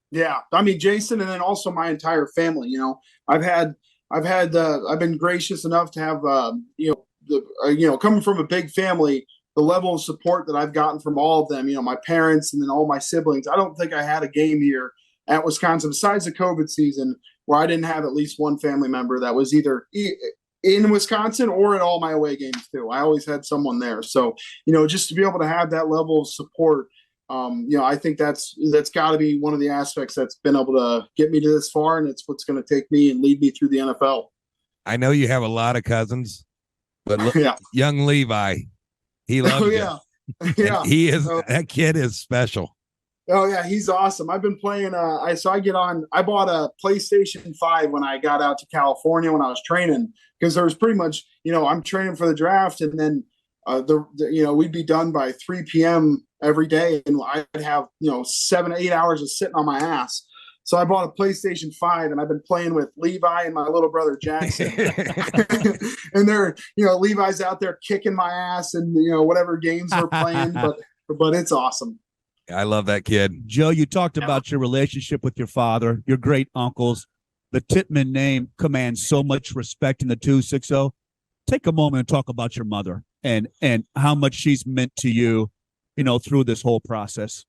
Yeah, I mean Jason, and then also my entire family. I've been gracious enough to have coming from a big family, the level of support that I've gotten from all of them. My parents and then all my siblings. I don't think I had a game here at Wisconsin besides the COVID season where I didn't have at least one family member that was either in Wisconsin or at all my away games too. I always had someone there. So just to be able to have that level of support. I think that's got to be one of the aspects that's been able to get me to this far, and it's what's going to take me and lead me through the NFL. I know you have a lot of cousins, but look, young Levi, he loves you. Yeah, he is. That kid is special. Oh yeah, he's awesome. I've been playing. I bought a PlayStation 5 when I got out to California when I was training because there was pretty much I'm training for the draft, and then we'd be done by 3 p.m. every day, and I'd have 7 to 8 hours of sitting on my ass. So I bought a PlayStation 5, and I've been playing with Levi and my little brother Jackson. And they're Levi's out there kicking my ass, and whatever games we're playing, but it's awesome. I love that kid. Joe, you talked about your relationship with your father, your great uncles. The Tippmann name commands so much respect in the 260. Take a moment and talk about your mother and how much she's meant to you, through this whole process.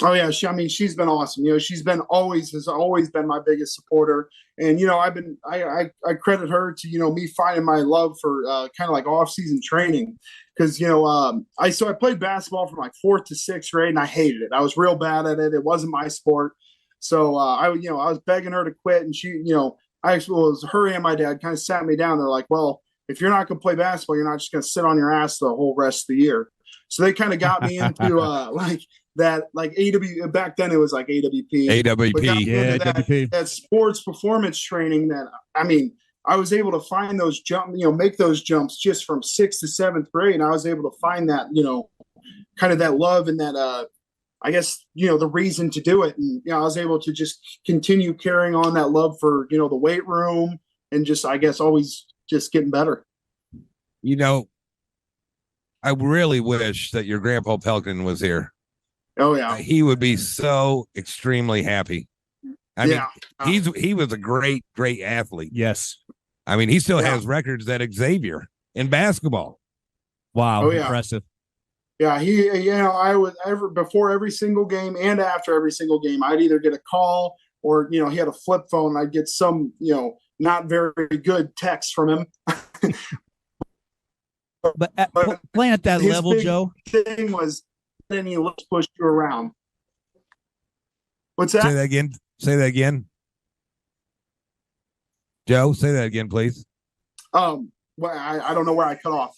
Oh yeah, she's been awesome. She's been has always been my biggest supporter, and I credit her to me finding my love for kind of like off-season training, because I played basketball from like 4th to 6th grade, and I hated it. I was real bad at it. It wasn't my sport, so I was begging her to quit, and she I actually was her and my dad kind of sat me down. They're like, well, if you're not going to play basketball, you're not just going to sit on your ass the whole rest of the year. So they kind of got me into AW back then. It was like AWP. AWP. That sports performance training that, I was able to find those make those jumps just from 6th to 7th grade. And I was able to find that, kind of that love and that, I guess, the reason to do it. And, I was able to just continue carrying on that love for, the weight room and just, I guess, always just getting better. I really wish that your grandpa Pelkin was here. Oh, yeah. He would be so extremely happy. I mean, he was a great, great athlete. Yes. I mean, he still has records at Xavier in basketball. Wow. Oh, yeah. Impressive. Yeah, I would before every single game and after every single game, I'd either get a call or, he had a flip phone. I'd get some, not very good text from him. But playing at that level, Joe, thing was then he let's push you around. What's that? Say that again. Joe, say that again, please. Well, I don't know where I cut off.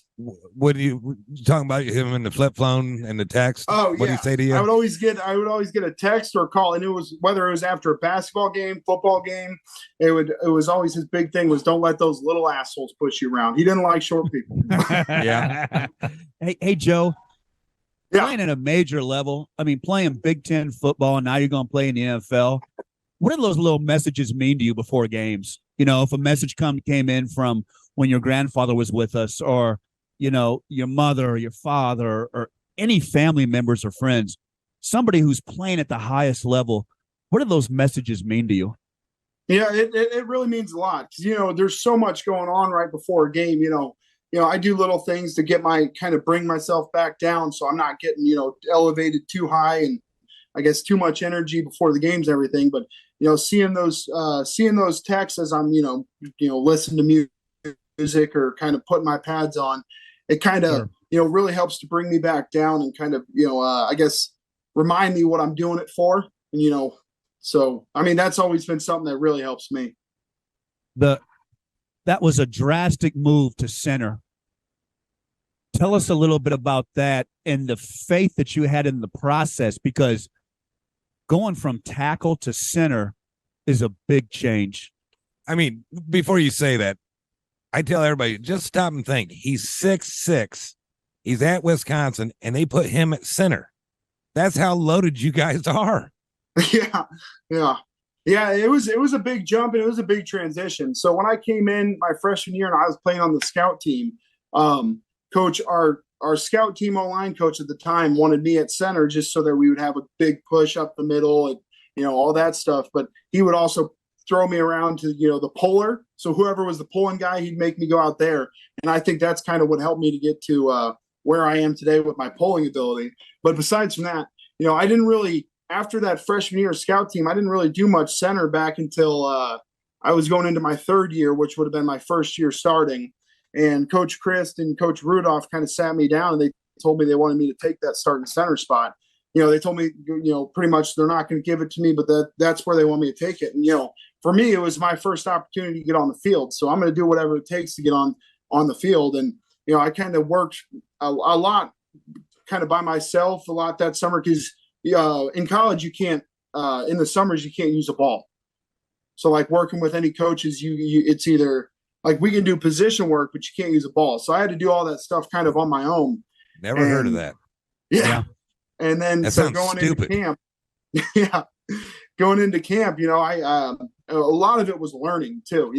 What you talking about him in the flip phone and the text? Oh, what do you say to you? I would always get a text or a call, and it was whether it was after a basketball game, football game. It was always his big thing was don't let those little assholes push you around. He didn't like short people. Yeah. Hey, Joe. Yeah. Playing at a major level, I mean, playing Big Ten football, and now you're going to play in the NFL. What do those little messages mean to you before games? If a message came in from when your grandfather was with us, or your mother or your father or any family members or friends, somebody who's playing at the highest level, what do those messages mean to you? Yeah, it really means a lot because, there's so much going on right before a game. I do little things to bring myself back down so I'm not getting, elevated too high and I guess too much energy before the games and everything. But, seeing those texts as I'm, listening to music or kind of putting my pads on, it kind of, really helps to bring me back down and kind of, I guess, remind me what I'm doing it for. And, so, I mean, that's always been something that really helps me. That was a drastic move to center. Tell us a little bit about that and the faith that you had in the process, because going from tackle to center is a big change. I mean, before you say that, I tell everybody, just stop and think. He's 6'6". He's at Wisconsin, and they put him at center. That's how loaded you guys are. Yeah. It was a big jump, and it was a big transition. So when I came in my freshman year and I was playing on the scout team, coach, our scout team O-line coach at the time wanted me at center just so that we would have a big push up the middle and, all that stuff. But he would also throw me around to, the puller. So whoever was the pulling guy, he'd make me go out there. And I think that's kind of what helped me to get to where I am today with my pulling ability. But besides from that, I didn't really, after that freshman year scout team, I didn't really do much center back until I was going into my third year, which would have been my first year starting. And Coach Christ and Coach Rudolph kind of sat me down and they told me they wanted me to take that starting center spot. They told me, pretty much they're not going to give it to me, but that's where they want me to take it. And, for me, it was my first opportunity to get on the field. So I'm going to do whatever it takes to get on the field. And, I kind of worked a lot kind of by myself a lot that summer because in college, you can't, in the summers, you can't use a ball. So like working with any coaches, it's either like we can do position work, but you can't use a ball. So I had to do all that stuff kind of on my own. Never heard of that. Yeah. And then that so sounds going stupid. into camp, going into camp, I a lot of it was learning too.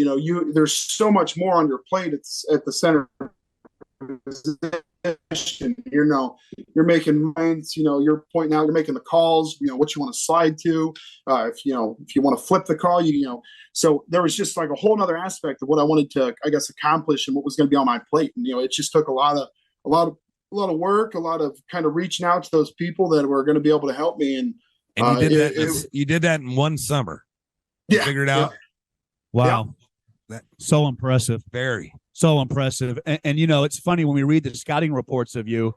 There's so much more on your plate at the center position. You're making minds. You're pointing out. You're making the calls. What you want to slide to. If you want to flip the call, So there was just like a whole other aspect of what I wanted to, I guess, accomplish and what was going to be on my plate. And it just took a lot of work, a lot of kind of reaching out to those people that were going to be able to help me. And you did that. You did that in one summer. Yeah, figured out. Yeah. Wow, that so impressive. Very. So impressive. And it's funny when we read the scouting reports of you,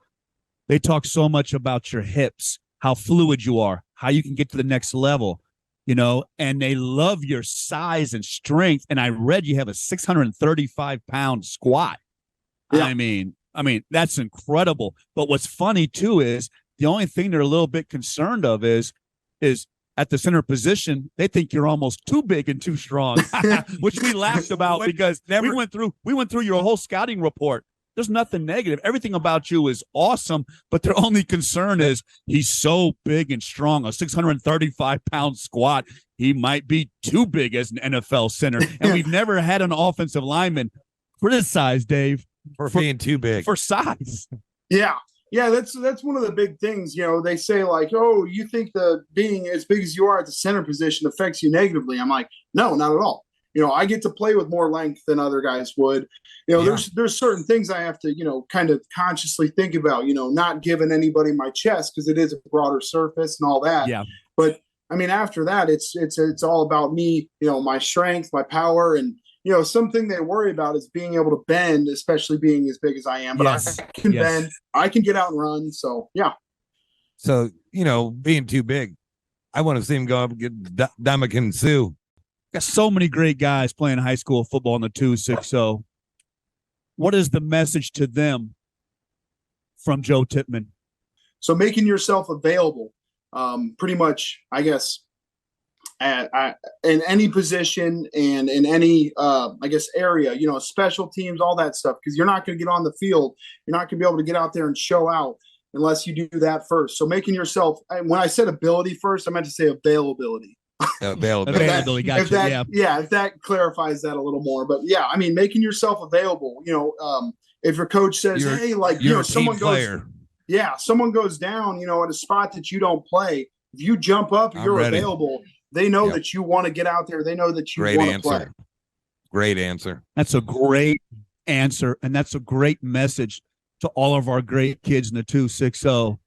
they talk so much about your hips, how fluid you are, how you can get to the next level, and they love your size and strength. And I read you have a 635-pound squat. Yeah. I mean, that's incredible. But what's funny too is the only thing they're a little bit concerned of is at the center position, they think you're almost too big and too strong, which we laughed about because we went through your whole scouting report. There's nothing negative. Everything about you is awesome, but their only concern is he's so big and strong, a 635-pound squat. He might be too big as an NFL center. And we've never had an offensive lineman criticized, Dave, for being too big. For size. Yeah. Yeah, that's one of the big things. You know, they say like, oh, you think the being as big as you are at the center position affects you negatively. I'm like, no, not at all. You know, I get to play with more length than other guys would. You know, there's certain things I have to, you know, kind of consciously think about, you know, not giving anybody my chest because it is a broader surface and all that. Yeah. But I mean, after that, it's all about me, you know, my strength, my power, and you know, something they worry about is being able to bend, especially being as big as I am. But I can bend, I can get out and run. So yeah. So, you know, being too big, I want to see him go up and get Damakin Sue. Got so many great guys playing high school football in the 260. What is the message to them from Joe Tippmann? So making yourself available, pretty much, I guess, in any position and in any, I guess, area, you know, special teams, all that stuff, because you're not going to get on the field. You're not going to be able to get out there and show out unless you do that first. So making yourself, when I said ability first, I meant to say availability. Availability, gotcha. If that clarifies that a little more. But yeah, I mean, making yourself available, you know, if your coach says, hey, like, you know, someone goes down, you know, at a spot that you don't play, if you jump up, you're available. They know that you want to get out there. They know that you want to play. Great answer. That's a great answer, and that's a great message to all of our great kids in the 260. And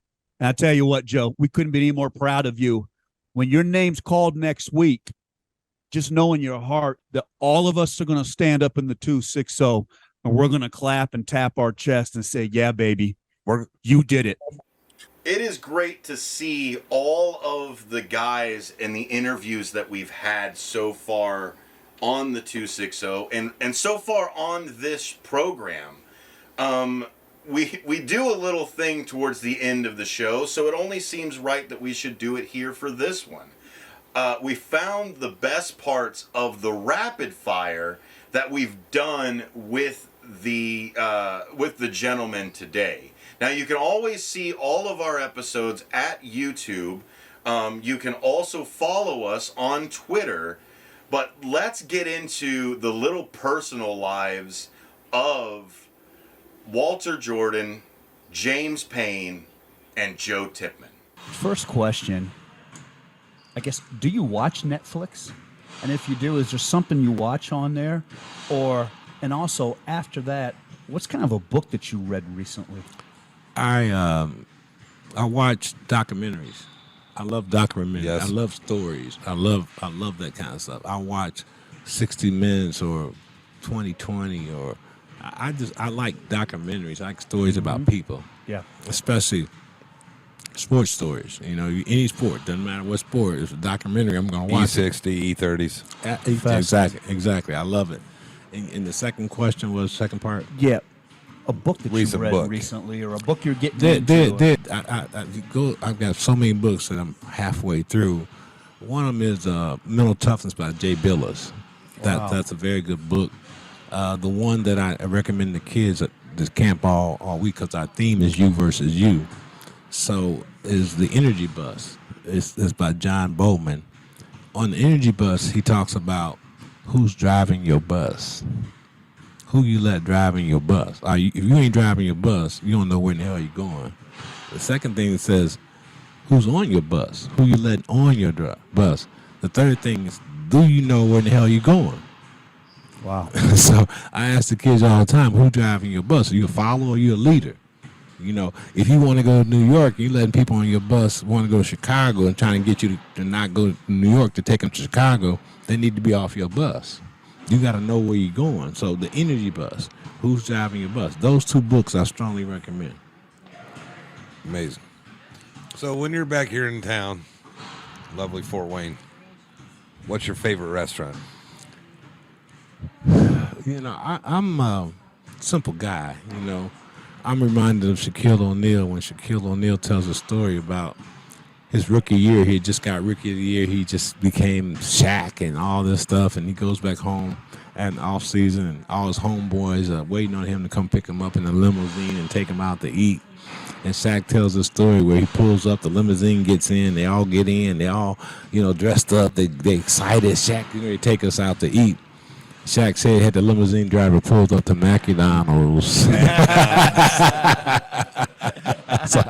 I tell you what, Joe, we couldn't be any more proud of you. When your name's called next week, just know in your heart that all of us are going to stand up in the 260, and we're going to clap and tap our chest and say, yeah, baby, you did it. It is great to see all of the guys and the interviews that we've had so far on the 260 and so far on this program. We do a little thing towards the end of the show, so it only seems right that we should do it here for this one. We found the best parts of the rapid fire that we've done with the gentleman today. Now, you can always see all of our episodes at YouTube. You can also follow us on Twitter. But let's get into the little personal lives of Walter Jordan, James Payne, and Joe Tippmann. First question, I guess, do you watch Netflix? And if you do, is there something you watch on there? And also, after that, what's kind of a book that you read recently? I watch documentaries. I love documentaries. Yes. I love stories. I love that kind of stuff. I watch 60 Minutes or 2020 or I like documentaries. I like stories about people. Yeah. Especially sports stories. You know, any sport, doesn't matter what sport. It's a documentary, I'm going to watch E60, E30s. Exactly. I love it. And the second question was, second part? Yeah. A book that you read recently, or a book you're getting into. I've got so many books that I'm halfway through. One of them is Mental Toughness by Jay Billis. That's a very good book. The one that I recommend to kids at this camp all week, because our theme is you versus you. So is The Energy Bus. It's by John Bowman. On The Energy Bus, he talks about who's driving your bus. Who you let driving your bus. If you ain't driving your bus, you don't know where in the hell you're going. The second thing it says, who's on your bus? Who you letting on your bus? The third thing is, do you know where in the hell you're going? Wow. So I ask the kids all the time, who driving your bus? Are you a follower or are you a leader? You know, if you want to go to New York, you letting people on your bus want to go to Chicago and trying to get you to not go to New York to take them to Chicago, they need to be off your bus. You got to know where you're going. So The Energy Bus, who's driving your bus? Those two books I strongly recommend. Amazing. So when you're back here in town, lovely Fort Wayne, what's your favorite restaurant? You know, I'm a simple guy. You know, I'm reminded of Shaquille O'Neal when Shaquille O'Neal tells a story about his rookie year. He just got rookie of the year. He just became Shaq and all this stuff, and he goes back home at an off season, and all his homeboys waiting on him to come pick him up in a limousine and take him out to eat. And Shaq tells a story where he pulls up, the limousine gets in, they all get in, they all, dressed up, they excited. Shaq, they take us out to eat. Shaq said had the limousine driver pulled up to McDonald's. so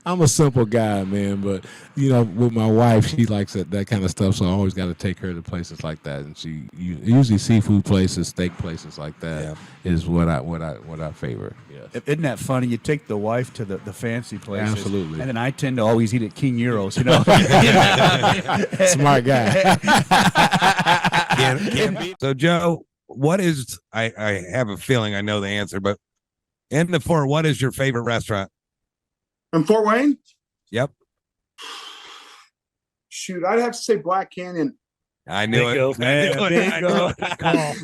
I'm a simple guy, man, but with my wife, she likes that kind of stuff, so I always got to take her to places like that, and she usually seafood places, steak places like that is what I favor. Yes. Isn't that funny? You take the wife to the fancy places, Absolutely, and then I tend to always eat at King Euros. Smart guy. Can't beat. So Joe, what is? I have a feeling I know the answer, but in the Fort, what is your favorite restaurant? In Fort Wayne? Yep. Shoot, I'd have to say Black Canyon. I knew it. Bingo.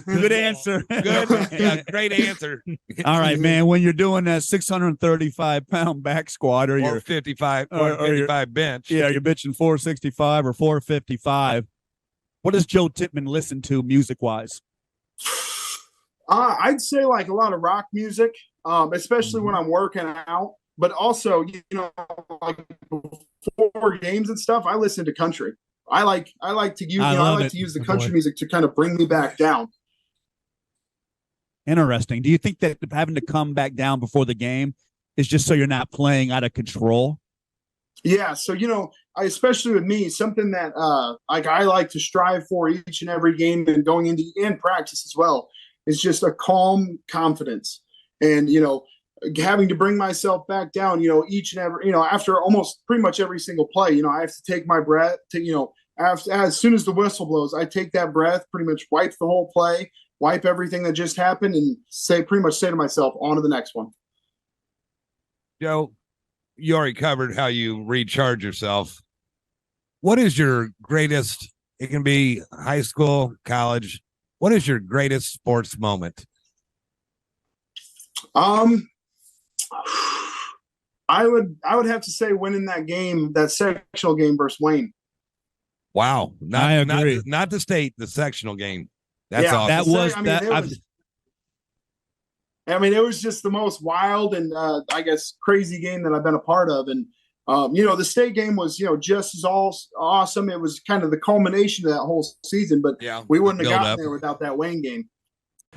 Good answer. Good. Yeah, great answer. All right, man. When you're doing that 635-pound back squat, or you're 55 bench. Yeah, you're bitching 465 or 455. What does Joe Tippmann listen to music-wise? I'd say like a lot of rock music, especially when I'm working out. But also, like before games and stuff, I listen to country. I like to use the country music to kind of bring me back down. Interesting. Do you think that having to come back down before the game is just so you're not playing out of control? Yeah. So, especially with me, something that I like to strive for each and every game and going into and practice as well is just a calm confidence. And, having to bring myself back down, each and every, after almost pretty much every single play, I have to take my breath to, as soon as the whistle blows, I take that breath, pretty much wipe the whole play, wipe everything that just happened, and pretty much say to myself, on to the next one. Joe, you already covered how you recharge yourself. What is your greatest, it can be high school, college, what is your greatest sports moment? I would have to say winning that game, that sectional game versus Wayne. Wow. I agree. Not the state, the sectional game. That's awesome. That was it was just the most wild and I guess crazy game that I've been a part of. And the state game was, just as awesome. It was kind of the culmination of that whole season, but we wouldn't have gotten there without that Wayne game.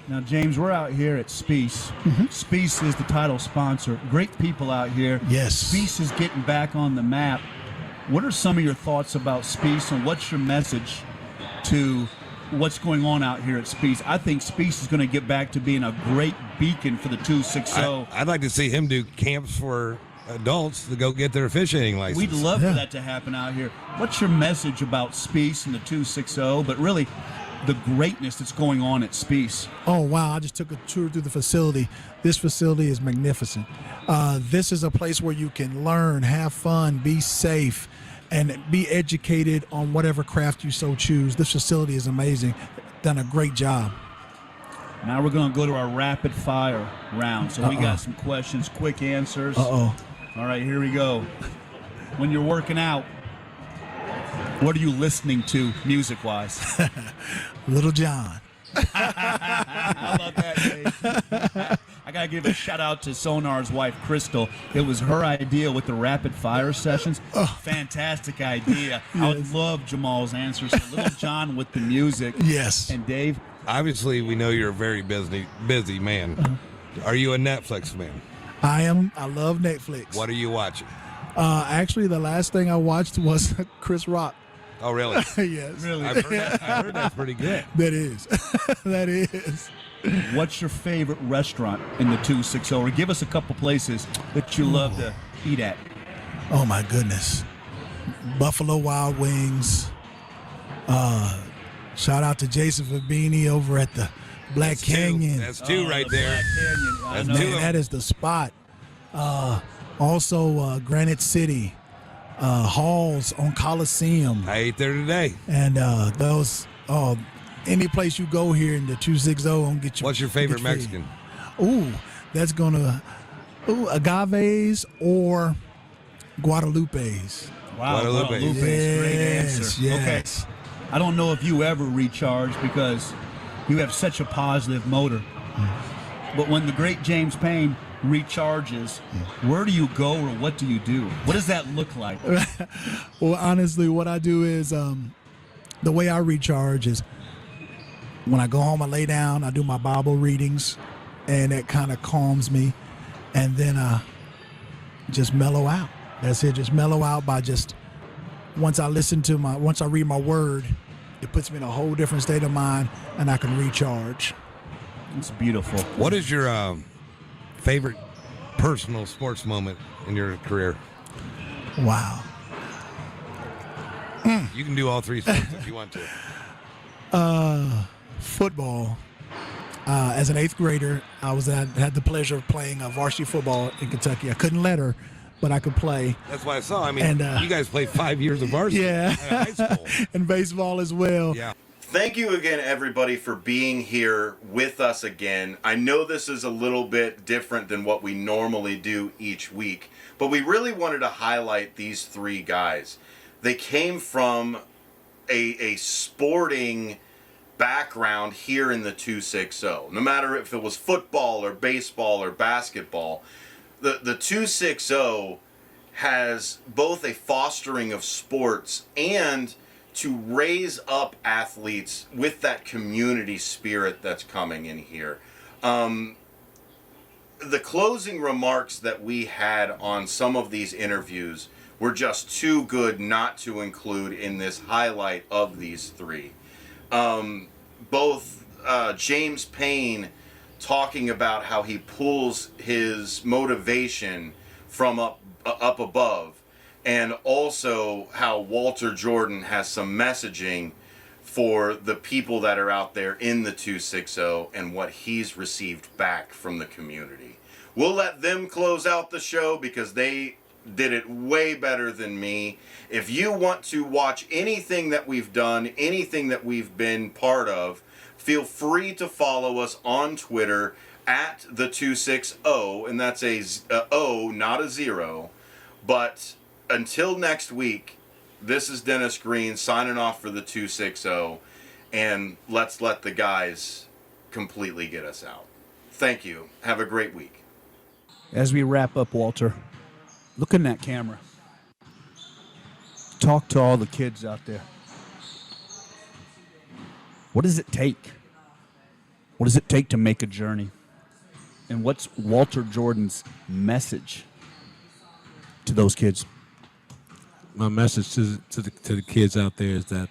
Now, James, we're out here at Spiece. Mm-hmm. Spiece is the title sponsor. Great people out here. Yes. Spiece is getting back on the map. What are some of your thoughts about Spiece, and what's your message to what's going on out here at Spiece? I think Spiece is going to get back to being a great beacon for the 260. I'd like to see him do camps for adults to go get their officiating license. We'd love for that to happen out here. What's your message about Spiece and the 260, but really the greatness that's going on at Spiece? Oh, wow. I just took a tour through the facility. This facility is magnificent. This is a place where you can learn, have fun, be safe, and be educated on whatever craft you so choose. This facility is amazing. Done a great job. Now we're going to go to our rapid fire round. So we got some questions, quick answers. All right, here we go. When you're working out, what are you listening to music-wise? Little John. How about that, Dave? I got to give a shout-out to Sonar's wife, Crystal. It was her idea with the rapid-fire sessions. Fantastic idea. Yes. I would love Jamal's answers. So Little John with the music. Yes. And Dave? Obviously, we know you're a very busy man. Are you a Netflix fan? I am. I love Netflix. What are you watching? Actually, the last thing I watched was Chris Rock. Oh, really? Yes. Really? I've heard that's pretty good. That is. That is. What's your favorite restaurant in the 260? Or give us a couple places that you love to eat at. Oh, my goodness. Buffalo Wild Wings. Shout out to Jason Fabini over at the Black Canyon. That's two right there. That's two. That is the spot. Also, Granite City. Halls on Coliseum. I ate there today. And any place you go here in the 260 gonna get you. What's your favorite Mexican? That's agaves or Guadalupe's. Wow, Guadalupe's. Yes, Great answer. Yes. Okay. I don't know if you ever recharge because you have such a positive motor. But when the great James Payne recharges, where do you go or what do you do? What does that look like? Well, honestly, what I do is the way I recharge is when I go home, I lay down, I do my Bible readings, and it kind of calms me. And then just mellow out. That's it. Just mellow out by just once I read my word, it puts me in a whole different state of mind, and I can recharge. It's beautiful. What is your favorite personal sports moment in your career? Wow. You can do all three sports if you want to. Football. As an 8th grader, had the pleasure of playing varsity football in Kentucky. I couldn't let her, but I could play. That's what I saw. I mean, And, you guys played 5 years of varsity Yeah. out of high school. And baseball as well. Yeah. Thank you again, everybody, for being here with us again. I know this is a little bit different than what we normally do each week, but we really wanted to highlight these three guys. They came from a sporting background here in the 260. No matter if it was football or baseball or basketball, the 260 has both a fostering of sports and to raise up athletes with that community spirit that's coming in here. The closing remarks that we had on some of these interviews were just too good not to include in this highlight of these three. Both James Payne talking about how he pulls his motivation from up above, and also how Walter Jordan has some messaging for the people that are out there in the 260 and what he's received back from the community. We'll let them close out the show because they did it way better than me. If you want to watch anything that we've done, anything that we've been part of, feel free to follow us on Twitter at the 260, and that's a O, not a 0. But until next week, this is Dennis Green signing off for the 260, and let's let the guys completely get us out. Thank you. Have a great week. As we wrap up, Walter, look in that camera. Talk to all the kids out there. What does it take? What does it take to make a journey? And what's Walter Jordan's message to those kids? My message to the kids out there is that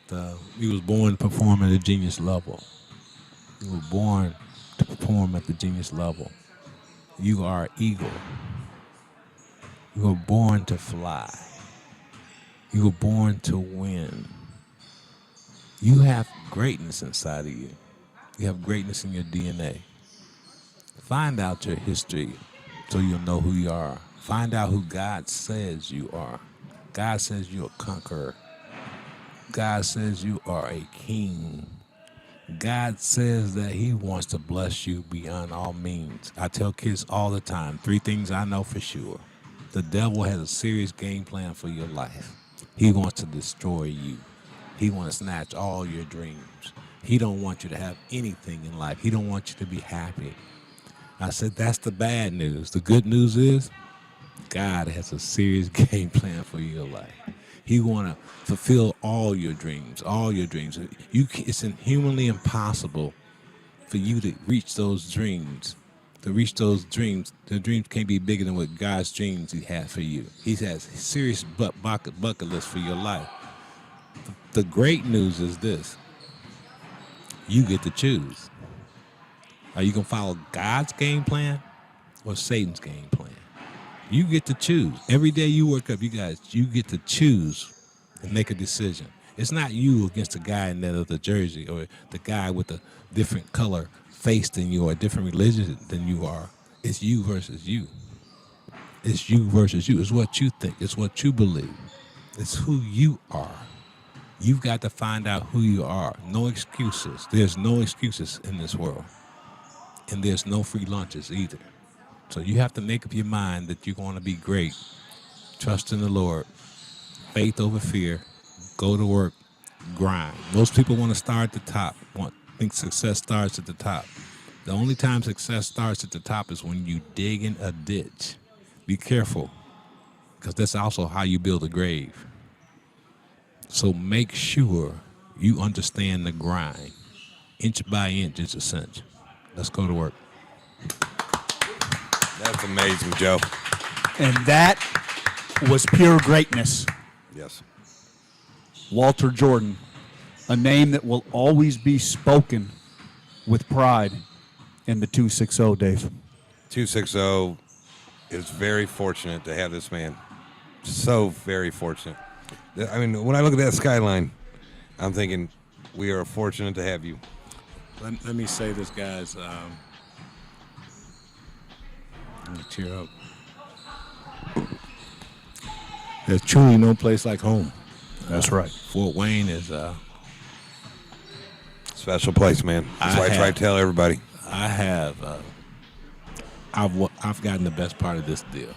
you was born to perform at a genius level. You were born to perform at the genius level. You are an eagle. You were born to fly. You were born to win. You have greatness inside of you. You have greatness in your DNA. Find out your history so you'll know who you are. Find out who God says you are. God says you're a conqueror. God says you are a king. God says that he wants to bless you beyond all means. I tell kids all the time, 3 things I know for sure. The devil has a serious game plan for your life. He wants to destroy you. He wants to snatch all your dreams. He don't want you to have anything in life. He don't want you to be happy. I said, that's the bad news. The good news is God has a serious game plan for your life. He want to fulfill all your dreams, all your dreams. It's humanly impossible for you to reach those dreams. To reach those dreams, the dreams can't be bigger than what God's dreams he has for you. He has a serious bucket list for your life. The great news is this. You get to choose. Are you going to follow God's game plan or Satan's game plan? You get to choose. Every day you wake up, you get to choose and make a decision. It's not you against the guy in that other jersey or the guy with a different color face than you or a different religion than you are. It's you versus you. It's you versus you. It's what you think. It's what you believe. It's who you are. You've got to find out who you are. No excuses. There's no excuses in this world. And there's no free lunches either. So you have to make up your mind that you're going to be great. Trust in the Lord. Faith over fear. Go to work. grind. Most people want to start at the top, think success starts at the top. The only time success starts at the top is when you dig in a ditch. Be careful, because that's also how you build a grave. So make sure you understand the grind. Inch by inch is a cinch. Let's go to work. That's amazing, Joe. And that was pure greatness. Yes. Walter Jordan, a name that will always be spoken with pride in the 260, Dave. 260 is very fortunate to have this man. So very fortunate. I mean, when I look at that skyline, I'm thinking we are fortunate to have you. Let me say this, guys. Let me cheer up. There's truly no place like home. That's right. Fort Wayne is Special place, man. That's why I try to tell everybody. I've gotten the best part of this deal.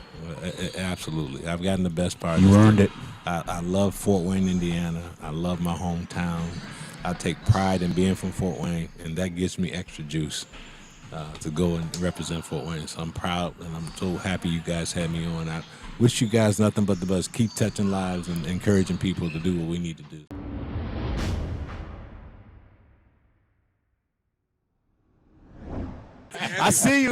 Absolutely. I've gotten the best part. You earned it. I love Fort Wayne, Indiana. I love my hometown. I take pride in being from Fort Wayne, and that gives me extra juice to go and represent Fort Wayne. So I'm proud, and I'm so happy you guys had me on. I wish you guys nothing but the best. Keep touching lives and encouraging people to do what we need to do. I see you.